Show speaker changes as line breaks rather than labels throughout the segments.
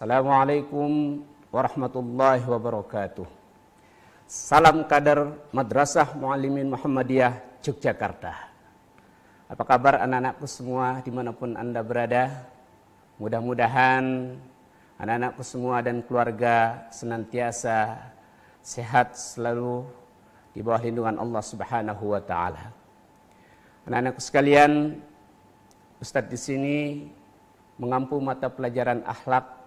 Assalamualaikum warahmatullahi wabarakatuh. Salam kader Madrasah Muallimin Muhammadiyah Yogyakarta. Apa kabar anak-anakku semua dimanapun Anda berada? Mudah-mudahan anak-anakku semua dan keluarga senantiasa sehat selalu di bawah lindungan Allah Subhanahu wa taala. Anak-anakku sekalian, Ustadz di sini mengampu mata pelajaran akhlak.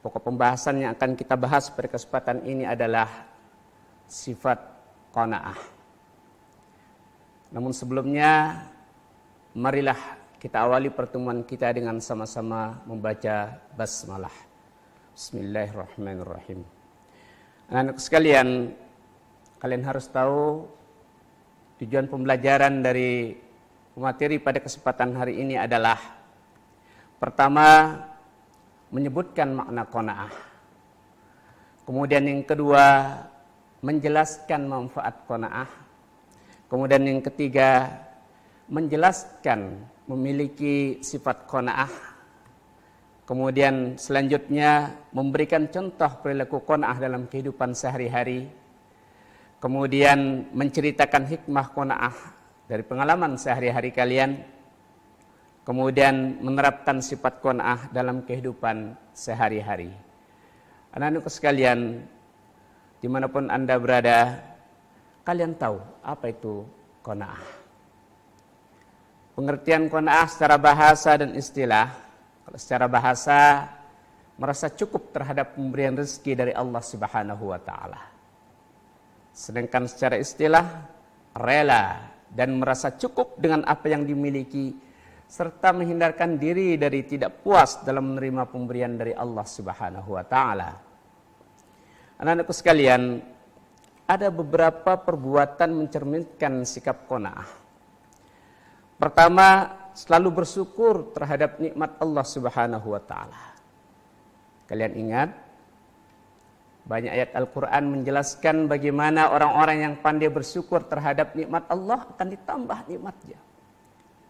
Pokok pembahasan yang akan kita bahas pada kesempatan ini adalah sifat qanaah. Namun sebelumnya, marilah kita awali pertemuan kita dengan sama-sama membaca basmalah. Bismillahirrahmanirrahim. Anak-anak sekalian, kalian harus tahu tujuan pembelajaran dari materi pada kesempatan hari ini adalah pertama, menyebutkan makna qanaah. Kemudian yang kedua, menjelaskan manfaat qanaah. Kemudian yang ketiga, menjelaskan memiliki sifat qanaah. Kemudian selanjutnya memberikan contoh perilaku qanaah dalam kehidupan sehari-hari. Kemudian menceritakan hikmah qanaah dari pengalaman sehari-hari kalian. Kemudian menerapkan sifat qanaah dalam kehidupan sehari-hari. Anak-anakku sekalian, dimanapun Anda berada, kalian tahu apa itu qanaah. Pengertian qanaah secara bahasa dan istilah. Kalau secara bahasa, merasa cukup terhadap pemberian rezeki dari Allah Subhanahu wa taala. Sedangkan secara istilah, rela dan merasa cukup dengan apa yang dimiliki, serta menghindarkan diri dari tidak puas dalam menerima pemberian dari Allah Subhanahu wa taala. Anak-anakku sekalian, ada beberapa perbuatan mencerminkan sikap qanaah. Pertama, selalu bersyukur terhadap nikmat Allah Subhanahu wa taala. Kalian ingat banyak ayat Al-Qur'an menjelaskan bagaimana orang-orang yang pandai bersyukur terhadap nikmat Allah akan ditambah nikmatnya.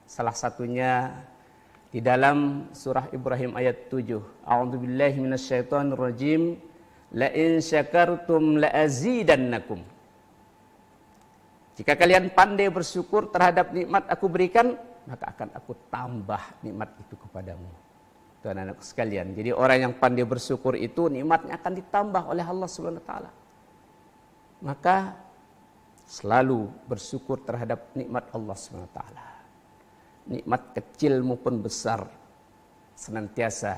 Salah satunya di dalam surah Ibrahim ayat 7. A'udzubillahi minasyaitonirrajim. La in syakartum la azidannakum. Jika kalian pandai bersyukur terhadap nikmat aku berikan, maka akan aku tambah nikmat itu kepadamu. Tuhan anak sekalian. Jadi orang yang pandai bersyukur itu nikmatnya akan ditambah oleh Allah Subhanahu wa taala. Maka selalu bersyukur terhadap nikmat Allah Subhanahu wa taala. Nikmat kecil maupun besar, senantiasa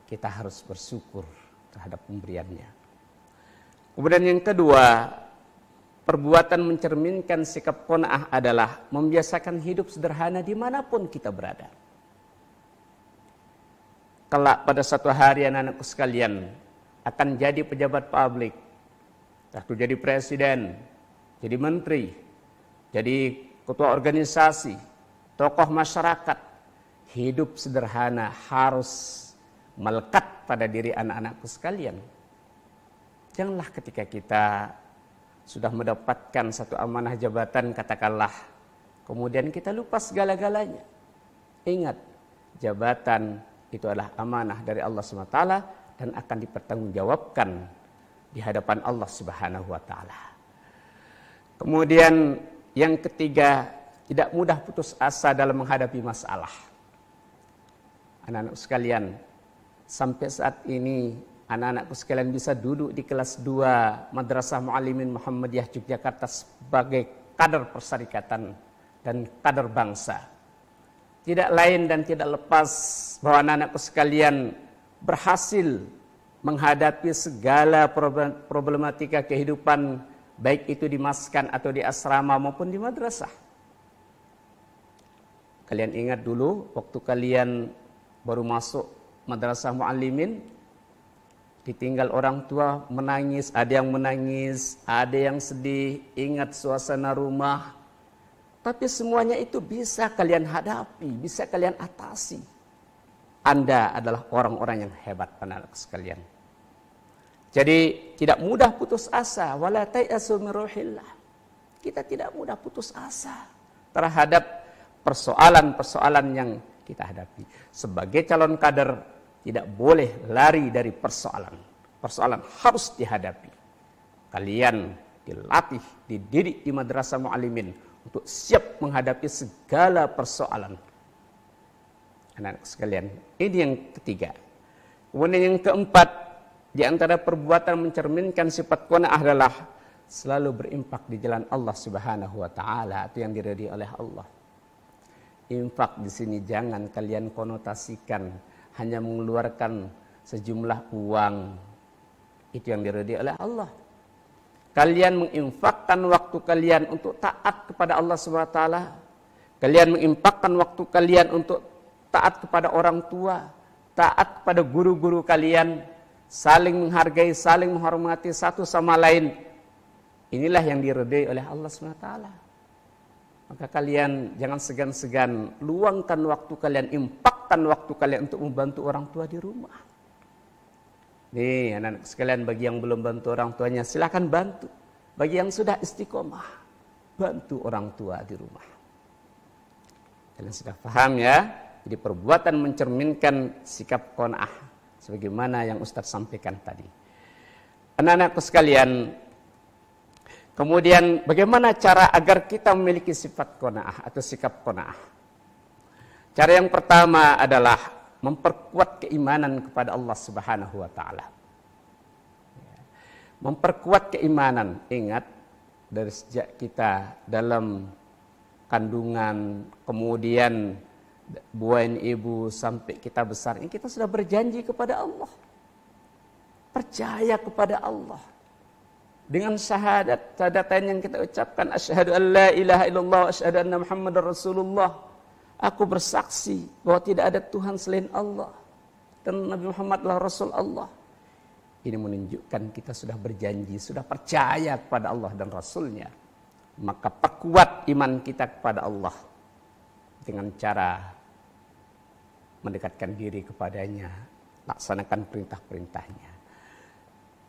kita harus bersyukur terhadap pemberiannya. Kemudian yang kedua, perbuatan mencerminkan sikap qanaah adalah membiasakan hidup sederhana dimanapun kita berada. Kelak pada suatu hari anak-anakku sekalian akan jadi pejabat publik, atau jadi presiden, jadi menteri, jadi ketua organisasi, tokoh masyarakat. Hidup sederhana harus melekat pada diri anak-anakku sekalian. Janganlah ketika kita sudah mendapatkan satu amanah jabatan, katakanlah, kemudian kita lupa segala-galanya. Ingat, jabatan itu adalah amanah dari Allah SWT dan akan dipertanggungjawabkan di hadapan Allah Subhanahu wa taala. Kemudian yang ketiga, tidak mudah putus asa dalam menghadapi masalah. Anak-anak sekalian, sampai saat ini anak-anakku sekalian bisa duduk di kelas 2 Madrasah Muallimin Muhammadiyah Yogyakarta sebagai kader persyarikatan dan kader bangsa. Tidak lain dan tidak lepas bahwa anak-anakku sekalian berhasil menghadapi segala problematika kehidupan, baik itu di maskan atau di asrama maupun di madrasah. Kalian ingat dulu waktu kalian baru masuk Madrasah Muallimin, ditinggal orang tua, menangis, ada yang sedih, ingat suasana rumah. Tapi semuanya itu bisa kalian hadapi, bisa kalian atasi. Anda adalah orang-orang yang hebat, anak-anak sekalian. Jadi tidak mudah putus asa, wala tayasu min ruhillah. Kita tidak mudah putus asa terhadap persoalan-persoalan yang kita hadapi. Sebagai calon kader tidak boleh lari dari persoalan. Persoalan harus dihadapi. Kalian dilatih, dididik di madrasah mu'allimin untuk siap menghadapi segala persoalan. Anak-anak sekalian, ini yang ketiga. Kemudian yang keempat, di antara perbuatan mencerminkan sifat qanaah adalah selalu berinfak di jalan Allah Subhanahu wa taala, itu yang diridhai oleh Allah. Infak di sini jangan kalian konotasikan hanya mengeluarkan sejumlah uang. Itu yang diridhai oleh Allah. Kalian menginfakkan waktu kalian untuk taat kepada Allah Subhanahu wa taala. Kalian menginfakkan waktu kalian untuk taat kepada orang tua, taat kepada guru-guru kalian, saling menghargai, saling menghormati satu sama lain. Inilah yang diridhai oleh Allah Subhanahu wa taala. Maka kalian jangan segan-segan luangkan waktu kalian, infakkan waktu kalian untuk membantu orang tua di rumah. Nih anak-anak sekalian, bagi yang belum bantu orang tuanya silakan bantu. Bagi yang sudah istiqomah, bantu orang tua di rumah. Kalian sudah paham ya? Jadi perbuatan mencerminkan sikap qanaah sebagaimana yang Ustaz sampaikan tadi. Anak-anakku sekalian, kemudian bagaimana cara agar kita memiliki sifat qanaah atau sikap qanaah? Cara yang pertama adalah memperkuat keimanan kepada Allah Subhanahu wa taala. Memperkuat keimanan. Ingat, dari sejak kita dalam kandungan, kemudian buain ibu sampai kita besar, ini kita sudah berjanji kepada Allah. Percaya kepada Allah. Dengan syahadatain yang kita ucapkan, asyhadu an la ilaha illallah wa asyhadu anna Muhammadar Rasulullah. Aku bersaksi bahwa tidak ada Tuhan selain Allah dan Nabi Muhammad adalah Rasul Allah. Ini menunjukkan kita sudah berjanji, sudah percaya kepada Allah dan Rasulnya. Maka perkuat iman kita kepada Allah dengan cara mendekatkan diri kepadanya, laksanakan perintah-perintahnya.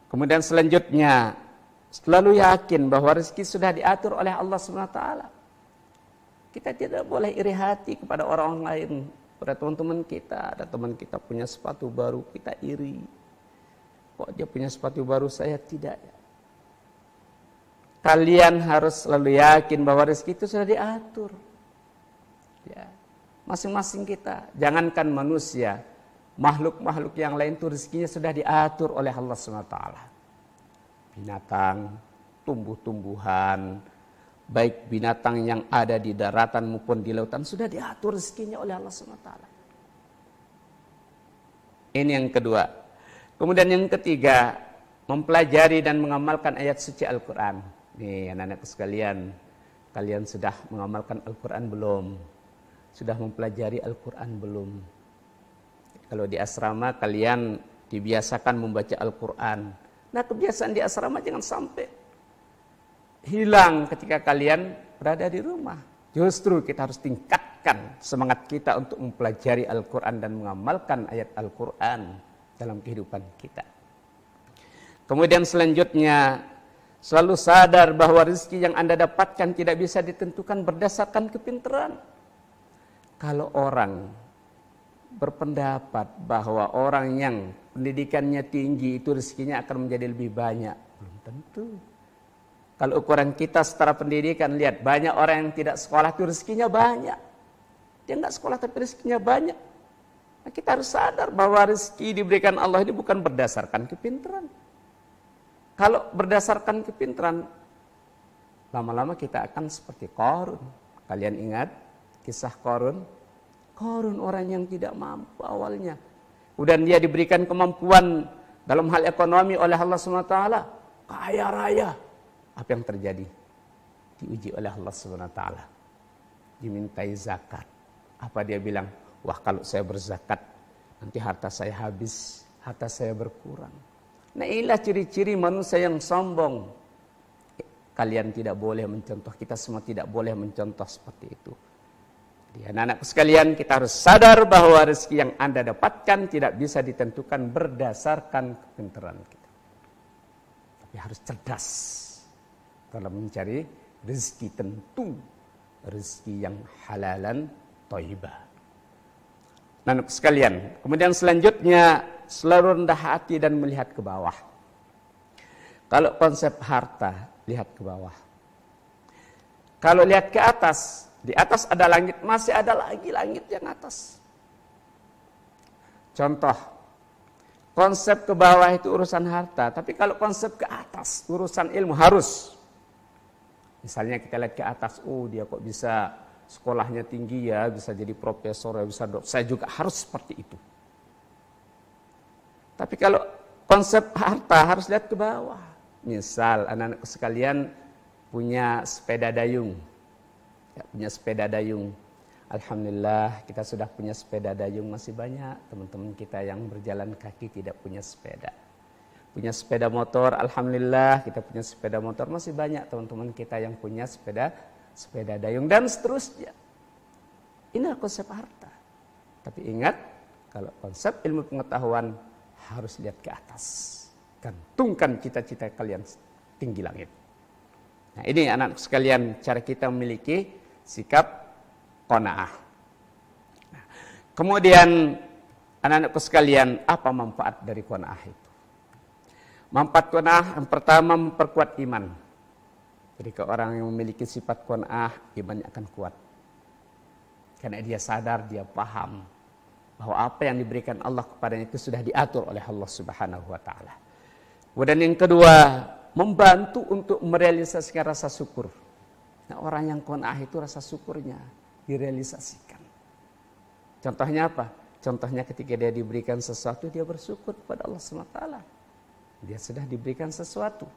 Kemudian selanjutnya, selalu yakin bahwa rezeki sudah diatur oleh Allah SWT. Kita tidak boleh iri hati kepada orang lain, pada teman-teman kita. Ada teman kita punya sepatu baru, kita iri. Kok dia punya sepatu baru, saya tidak. Kalian harus selalu yakin bahwa rezeki itu sudah diatur. Ya, masing-masing kita. Jangankan manusia, makhluk-makhluk yang lain itu rezekinya sudah diatur oleh Allah SWT. Binatang, tumbuh-tumbuhan, baik binatang yang ada di daratan maupun di lautan sudah diatur rezekinya oleh Allah SWT. Ini yang kedua. Kemudian yang ketiga, mempelajari dan mengamalkan ayat suci Al-Quran. Nih anak-anak sekalian, kalian sudah mengamalkan Al-Quran belum? Sudah mempelajari Al-Quran belum? Kalau di asrama kalian dibiasakan membaca Al-Quran. Nah, kebiasaan di asrama jangan sampai hilang ketika kalian berada di rumah. Justru kita harus tingkatkan semangat kita untuk mempelajari Al-Quran dan mengamalkan ayat Al-Quran dalam kehidupan kita. Kemudian selanjutnya, selalu sadar bahwa rezeki yang Anda dapatkan tidak bisa ditentukan berdasarkan kepintaran. Kalau orang berpendapat bahwa orang yang pendidikannya tinggi itu rezekinya akan menjadi lebih banyak, belum tentu. Kalau ukuran kita secara pendidikan, lihat banyak orang yang tidak sekolah itu rezekinya banyak. Dia nggak sekolah tapi rezekinya banyak. Nah, kita harus sadar bahwa rezeki diberikan Allah ini bukan berdasarkan kepintaran. Kalau berdasarkan kepintaran, lama-lama kita akan seperti Qarun. Kalian ingat kisah Qarun? Qarun orang yang tidak mampu awalnya. Kemudian dia diberikan kemampuan dalam hal ekonomi oleh Allah SWT. Kaya raya. Apa yang terjadi? Diuji oleh Allah SWT. Dimintai zakat. Apa dia bilang? Wah, kalau saya berzakat, nanti harta saya habis, harta saya berkurang. Nah, inilah ciri-ciri manusia yang sombong. Kalian tidak boleh mencontoh, kita semua tidak boleh mencontoh seperti itu. Jadi anak-anakku sekalian, kita harus sadar bahwa rezeki yang Anda dapatkan tidak bisa ditentukan berdasarkan kepintaran kita. Tapi harus cerdas dalam mencari rezeki tentu, rezeki yang halalan thayyibah. Nah, sekalian. Kemudian selanjutnya selalu rendah hati dan melihat ke bawah. Kalau konsep harta, lihat ke bawah. Kalau lihat ke atas, di atas ada langit, masih ada lagi langit yang atas. Contoh, konsep ke bawah itu urusan harta, tapi kalau konsep ke atas, urusan ilmu harus. Misalnya kita lihat ke atas, oh dia kok bisa sekolahnya tinggi ya, bisa jadi profesor ya, bisa dokter, saya juga harus seperti itu. Tapi kalau konsep harta harus lihat ke bawah. Misal anak-anak sekalian punya sepeda dayung. Ya, punya sepeda dayung. Alhamdulillah kita sudah punya sepeda dayung, masih banyak teman-teman kita yang berjalan kaki tidak punya sepeda. Punya sepeda motor, alhamdulillah kita punya sepeda motor, masih banyak teman-teman kita yang punya sepeda dayung dan seterusnya. Inilah konsep harta. Tapi ingat, kalau konsep ilmu pengetahuan harus lihat ke atas. Gantungkan cita-cita kalian tinggi langit. Nah, ini anak sekalian cara kita memiliki sikap qanaah. Nah, kemudian anak-anakku sekalian, apa manfaat dari qanaah itu? Manfaat qanaah yang pertama memperkuat iman. Jadi kalau orang yang memiliki sifat qanaah, imannya akan kuat. Karena dia sadar, dia paham bahwa apa yang diberikan Allah kepadanya itu sudah diatur oleh Allah Subhanahu wa taala. Kemudian yang kedua, membantu untuk merealisasikan rasa syukur. Nah, orang yang qanaah itu rasa syukurnya direalisasikan. Contohnya apa? Contohnya ketika dia diberikan sesuatu, dia bersyukur kepada Allah SWT. Dia sudah diberikan sesuatu.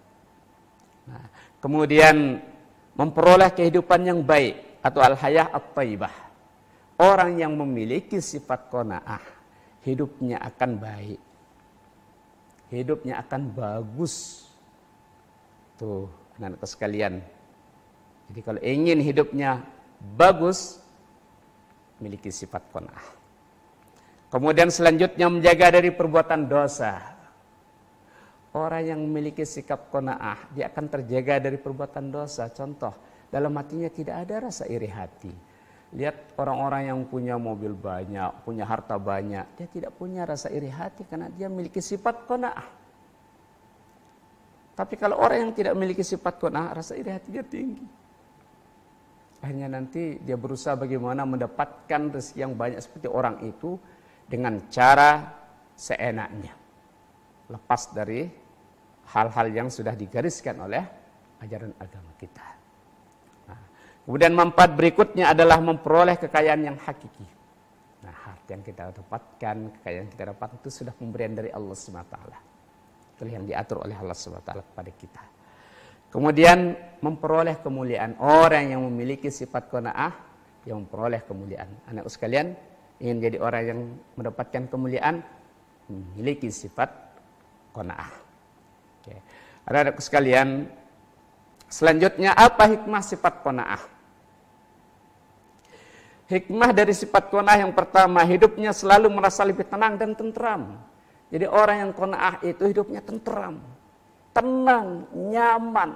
Nah, kemudian memperoleh kehidupan yang baik atau al-hayah at-thayyibah. Orang yang memiliki sifat qanaah, hidupnya akan baik. Hidupnya akan bagus. Tuh, anak-anak sekalian. Jadi kalau ingin hidupnya bagus, miliki sifat qanaah. Kemudian selanjutnya menjaga dari perbuatan dosa. Orang yang memiliki sikap qanaah, dia akan terjaga dari perbuatan dosa. Contoh, dalam hatinya tidak ada rasa iri hati. Lihat orang-orang yang punya mobil banyak, punya harta banyak, dia tidak punya rasa iri hati karena dia memiliki sifat qanaah. Tapi kalau orang yang tidak memiliki sifat qanaah, rasa iri hati dia tinggi. Akhirnya nanti dia berusaha bagaimana mendapatkan rezeki yang banyak seperti orang itu dengan cara seenaknya. Lepas dari hal-hal yang sudah digariskan oleh ajaran agama kita. Kemudian manfaat berikutnya adalah memperoleh kekayaan yang hakiki. Nah, harta yang kita dapatkan, kekayaan yang kita dapatkan itu sudah pemberian dari Allah SWT. Itu yang diatur oleh Allah SWT kepada kita. Kemudian memperoleh kemuliaan. Orang yang memiliki sifat qanaah, yang memperoleh kemuliaan. Anak sekalian, ingin jadi orang yang mendapatkan kemuliaan, memiliki sifat qanaah. Oke. Anak sekalian, selanjutnya apa hikmah sifat qanaah? Hikmah dari sifat qanaah yang pertama, hidupnya selalu merasa lebih tenang dan tentram. Jadi orang yang qanaah itu hidupnya tentram, tenang, nyaman.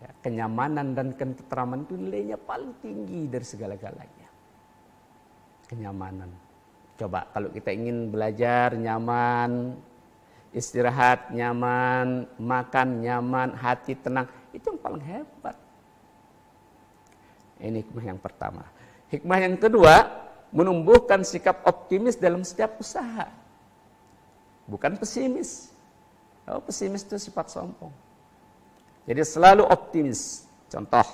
Ya, kenyamanan dan ketentraman itu nilainya paling tinggi dari segala-galanya. Kenyamanan. Coba kalau kita ingin belajar nyaman, istirahat nyaman, makan nyaman, hati tenang, itu yang paling hebat. Ini hikmah yang pertama. Hikmah yang kedua, menumbuhkan sikap optimis dalam setiap usaha. Bukan pesimis. Kalau pesimis itu sifat sombong. Jadi selalu optimis. Contoh,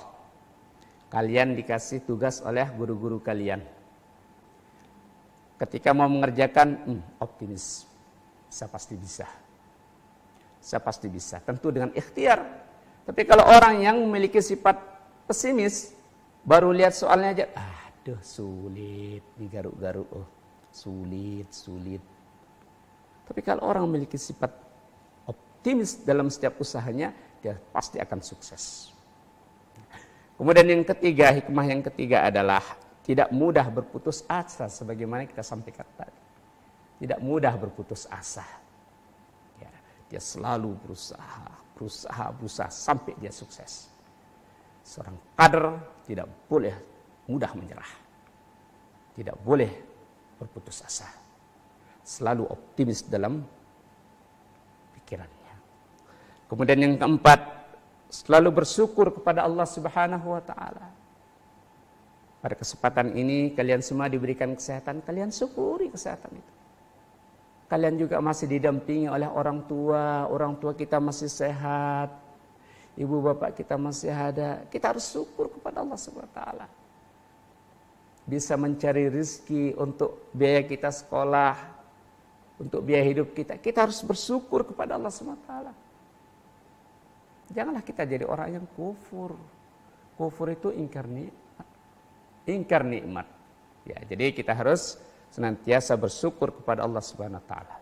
kalian dikasih tugas oleh guru-guru kalian. Ketika mau mengerjakan, optimis. Saya pasti bisa. Saya pasti bisa. Tentu dengan ikhtiar. Tapi kalau orang yang memiliki sifat pesimis, baru lihat soalnya aja, aduh sulit, digaruk-garuk, oh sulit. Tapi kalau orang memiliki sifat optimis dalam setiap usahanya, dia pasti akan sukses. Kemudian yang ketiga, hikmah yang ketiga adalah tidak mudah berputus asa, sebagaimana kita sampaikan tadi. Tidak mudah berputus asa. Ya, dia selalu berusaha sampai dia sukses. Seorang kader tidak boleh mudah menyerah. Tidak boleh berputus asa. Selalu optimis dalam pikirannya. Kemudian yang keempat, selalu bersyukur kepada Allah Subhanahu wa taala. Pada kesempatan ini kalian semua diberikan kesehatan, kalian syukuri kesehatan itu. Kalian juga masih didampingi oleh orang tua kita masih sehat, ibu bapak kita masih ada. Kita harus syukur kepada Allah Subhanahu wa taala. Bisa mencari rezeki untuk biaya kita sekolah, untuk biaya hidup kita. Kita harus bersyukur kepada Allah Subhanahu wa taala. Janganlah kita jadi orang yang kufur. Kufur itu ingkar nikmat. Ya, jadi kita harus senantiasa bersyukur kepada Allah Subhanahu wa taala.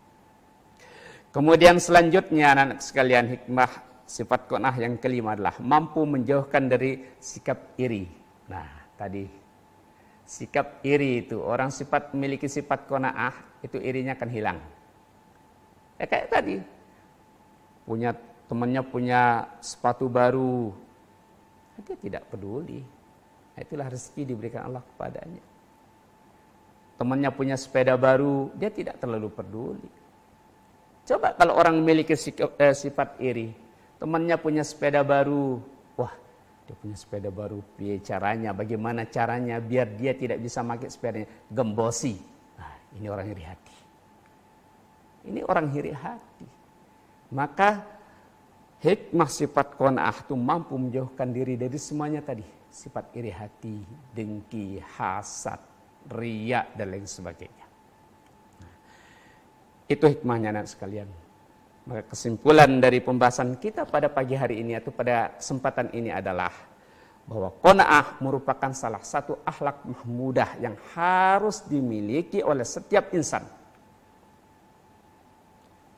Kemudian selanjutnya anak-anak sekalian, hikmah sifat qanaah yang kelima adalah mampu menjauhkan dari sikap iri. Nah, tadi sikap iri itu, orang memiliki sifat qanaah itu irinya akan hilang. Ya kayak tadi, temannya punya sepatu baru, dia tidak peduli. Itulah rezeki diberikan Allah kepadanya. Temannya punya sepeda baru, dia tidak terlalu peduli. Coba kalau orang memiliki sifat iri, temannya punya sepeda baru, wah, dia punya sepeda baru, bagaimana caranya biar dia tidak bisa pakai sepedanya, gembosi. Nah, ini orang iri hati. Ini orang iri hati. Maka hikmah sifat qanaah itu mampu menjauhkan diri dari semuanya tadi. Sifat iri hati, dengki, hasad, riya, dan lain sebagainya. Nah, itu hikmahnya anak sekalian. Maka kesimpulan dari pembahasan kita pada pagi hari ini atau pada kesempatan ini adalah bahwa qanaah merupakan salah satu akhlak mahmudah yang harus dimiliki oleh setiap insan.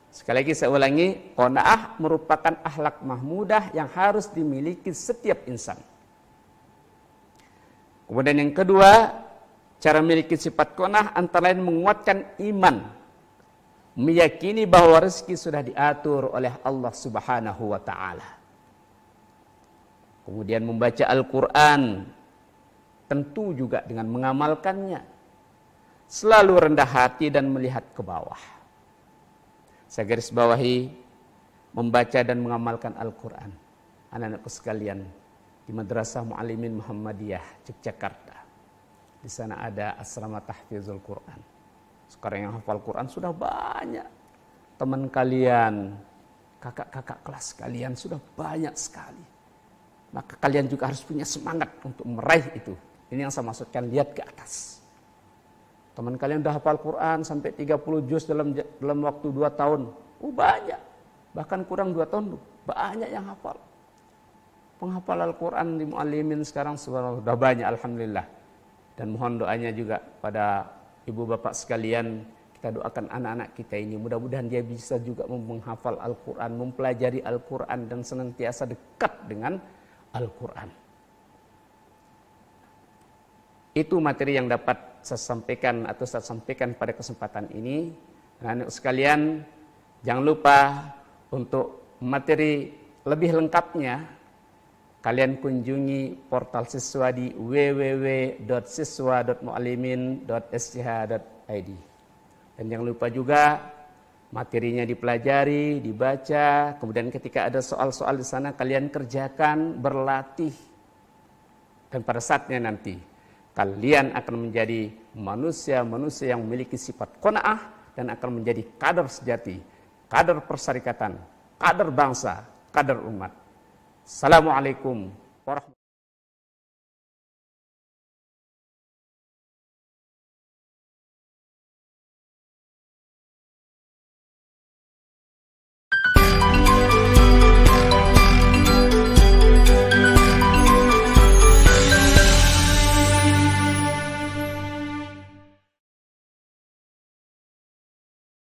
Sekali lagi saya ulangi, qanaah merupakan akhlak mahmudah yang harus dimiliki setiap insan. Kemudian yang kedua, cara memiliki sifat qanaah antara lain menguatkan iman, meyakini bahwa rezeki sudah diatur oleh Allah Subhanahu wa taala. Kemudian membaca Al-Qur'an, tentu juga dengan mengamalkannya. Selalu rendah hati dan melihat ke bawah. Saya garis bawahi membaca dan mengamalkan Al-Qur'an. Anak-anakku sekalian, di Madrasah Muallimin Muhammadiyah Yogyakarta. Di sana ada asrama tahfizul Quran. Sekarang yang hafal Quran sudah banyak. Teman kalian, kakak-kakak kelas kalian sudah banyak sekali. Maka kalian juga harus punya semangat untuk meraih itu. Ini yang saya maksudkan, lihat ke atas. Teman kalian sudah hafal Quran sampai 30 juz dalam waktu 2 tahun. Banyak. Bahkan kurang 2 tahun, banyak yang hafal. Penghafal Al-Quran di Muallimin sekarang sudah banyak, alhamdulillah. Dan mohon doanya juga pada ibu bapak sekalian, kita doakan anak-anak kita ini, mudah-mudahan dia bisa juga menghafal Al-Quran, mempelajari Al-Quran, dan senantiasa dekat dengan Al-Quran. Itu materi yang dapat saya sampaikan pada kesempatan ini. Anak-anak sekalian, jangan lupa untuk materi lebih lengkapnya, kalian kunjungi portal siswa di www.siswa.muallimin.sch.id. Dan jangan lupa juga materinya dipelajari, dibaca, kemudian ketika ada soal-soal di sana kalian kerjakan, berlatih. Dan pada saatnya nanti kalian akan menjadi manusia-manusia yang memiliki sifat qanaah dan akan menjadi kader sejati, kader persyarikatan, kader bangsa, kader umat. Assalamualaikum warahmatullahi wabarakatuh.